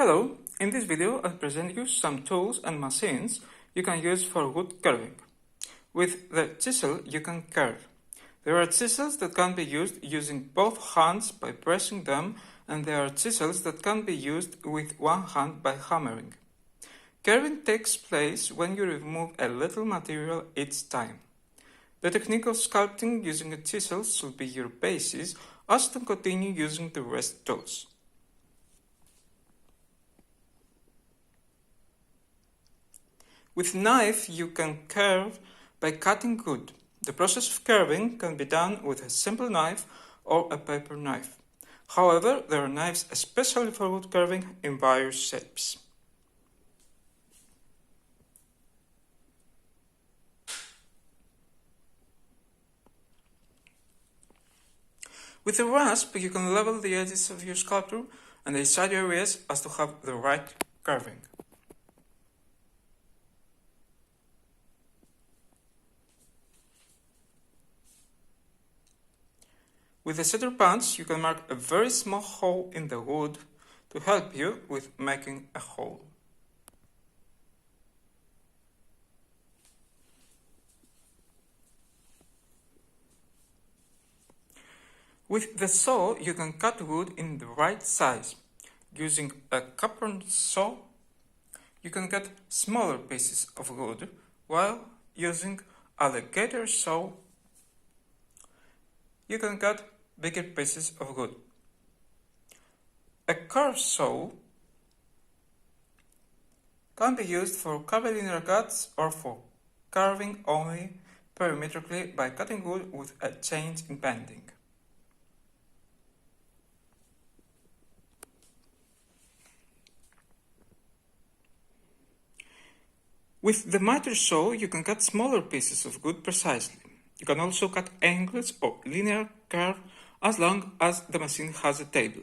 Hello, in this video I'll present you some tools and machines you can use for wood carving. With the chisel you can carve. There are chisels that can be used using both hands by pressing them, and there are chisels that can be used with one hand by hammering. Carving takes place when you remove a little material each time. The technique of sculpting using a chisel should be your basis, as to continue using the rest tools. With knife you can carve by cutting wood. The process of carving can be done with a simple knife or a paper knife. However, there are knives especially for wood carving in various shapes. With a rasp you can level the edges of your sculpture and decide areas as to have the right carving. With a cedar punch you can mark a very small hole in the wood to help you with making a hole. With the saw you can cut wood in the right size. Using a copper saw you can cut smaller pieces of wood, while using alligator saw you can cut bigger pieces of wood. A curved saw can be used for curvilinear cuts or for carving only perimetrically by cutting wood with a change in bending. With the miter saw you can cut smaller pieces of wood precisely. You can also cut angles or linear curve as long as the machine has a table.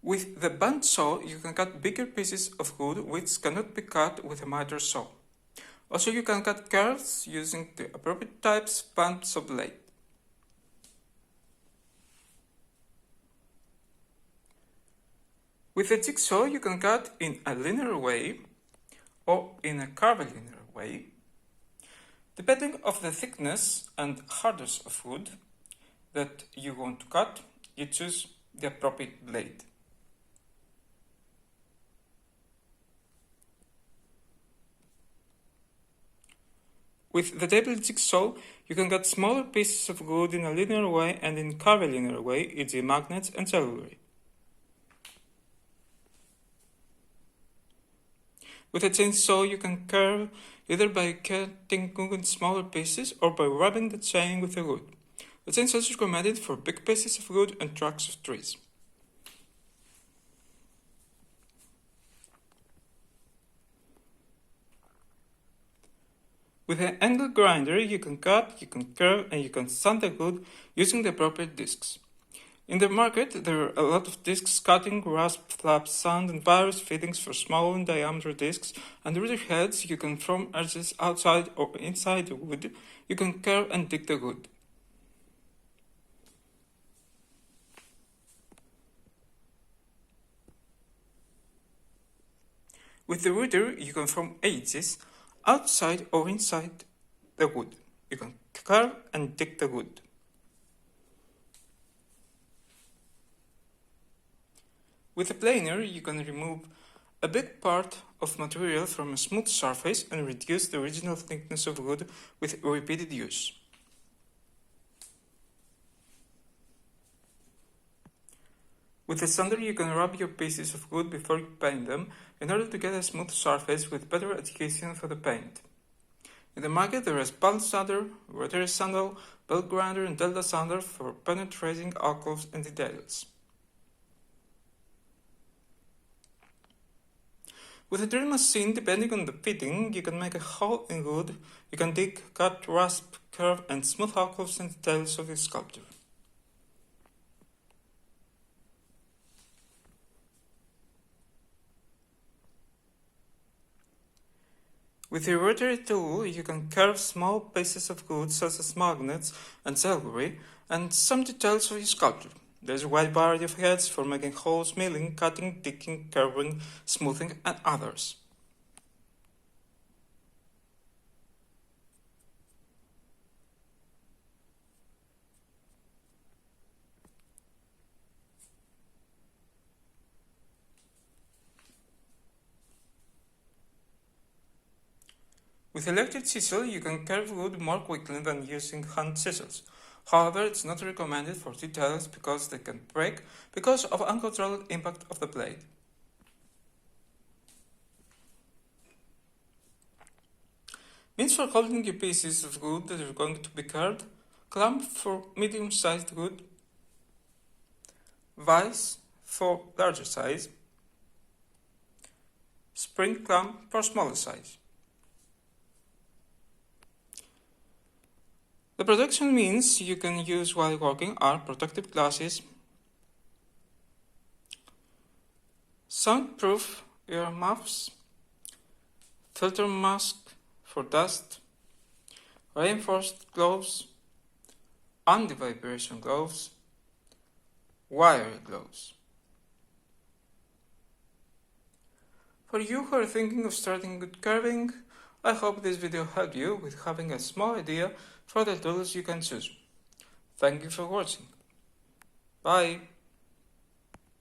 With the band saw you can cut bigger pieces of wood which cannot be cut with a miter saw. Also you can cut curves using the appropriate types of band saw blade. With a jigsaw you can cut in a linear way or in a curvilinear way. Depending on the thickness and hardness of wood that you want to cut, you choose the appropriate blade. With the table jigsaw you can cut smaller pieces of wood in a linear way and in curvilinear way, e.g. magnets and jewelry. With a chainsaw you can carve either by cutting wood in smaller pieces or by rubbing the chain with the wood. The chainsaw is recommended for big pieces of wood and trunks of trees. With an angle grinder you can cut, you can curve and you can sand the wood using the appropriate discs. In the market there are a lot of discs cutting, rasp, flap, sand and various fittings for small in diameter discs, and with your heads you can form edges outside or inside the wood. You can curve and dig the wood. With the router you can form edges outside or inside the wood. You can carve and dig the wood. With a planer you can remove a big part of material from a smooth surface and reduce the original thickness of wood with repeated use. With a sander you can rub your pieces of wood before you paint them in order to get a smooth surface with better adhesion for the paint. In the market there is palm sander, rotary sander, belt grinder and delta sander for penetrating alcoves and details. With a drill machine, depending on the fitting, you can make a hole in wood, you can dig, cut, rasp, curve and smooth alcoves and details of your sculpture. With your rotary tool, you can carve small pieces of wood such as magnets and silvery, and some details of your sculpture. There's a wide variety of heads for making holes, milling, cutting, dicking, curving, smoothing, and others. With electric chisel, you can carve wood more quickly than using hand chisels. However, it's not recommended for details because they can break because of uncontrolled impact of the blade. Means for holding your pieces of wood that are going to be carved: clamp for medium-sized wood, vise for larger size, spring clamp for smaller size. The protection means you can use while working are protective glasses, soundproof earmuffs, filter mask for dust, reinforced gloves, anti-vibration gloves, wiry gloves. For you who are thinking of starting wood carving, I hope this video helped you with having a small idea for the tools you can choose. Thank you for watching. Bye!